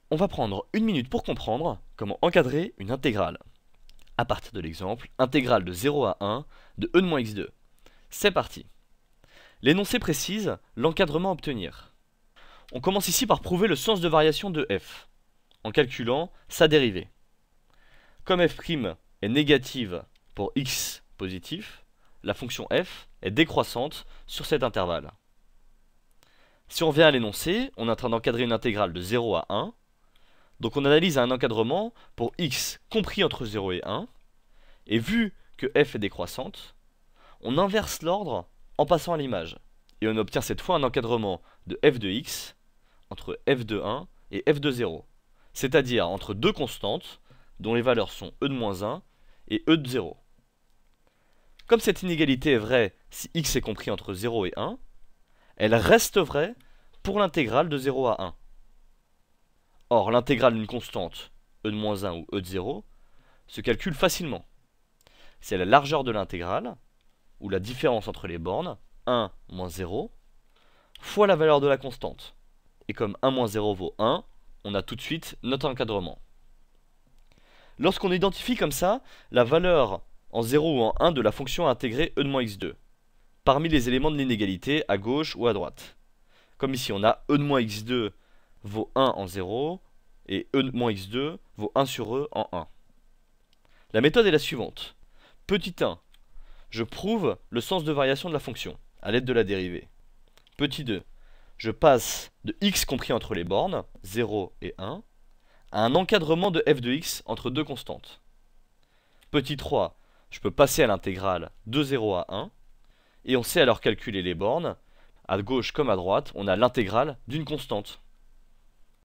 On va prendre une minute pour comprendre comment encadrer une intégrale. À partir de l'exemple, intégrale de 0 à 1 de e de moins x2. C'est parti. L'énoncé précise l'encadrement à obtenir. On commence ici par prouver le sens de variation de f, en calculant sa dérivée. Comme f' est négative pour x positif, la fonction f est décroissante sur cet intervalle. Si on revient à l'énoncé, on est en train d'encadrer une intégrale de 0 à 1. Donc on analyse un encadrement pour x compris entre 0 et 1. Et vu que f est décroissante, on inverse l'ordre en passant à l'image. Et on obtient cette fois un encadrement de f de x entre f de 1 et f de 0. C'est-à-dire entre deux constantes dont les valeurs sont e de moins 1 et e de 0. Comme cette inégalité est vraie si x est compris entre 0 et 1, elle reste vraie pour l'intégrale de 0 à 1. Or, l'intégrale d'une constante, e de moins 1 ou e de 0, se calcule facilement. C'est la largeur de l'intégrale, ou la différence entre les bornes, 1 moins 0, fois la valeur de la constante. Et comme 1 moins 0 vaut 1, on a tout de suite notre encadrement. Lorsqu'on identifie comme ça la valeur en 0 ou en 1 de la fonction intégrée e de moins x2, parmi les éléments de l'inégalité à gauche ou à droite. Comme ici, on a e de moins x2 vaut 1 en 0, et e de moins x2 vaut 1 sur e en 1. La méthode est la suivante. Petit 1, je prouve le sens de variation de la fonction, à l'aide de la dérivée. Petit 2, je passe de x compris entre les bornes, 0 et 1, à un encadrement de f de x entre deux constantes. Petit 3, je peux passer à l'intégrale de 0 à 1, et on sait alors calculer les bornes. À gauche comme à droite, on a l'intégrale d'une constante.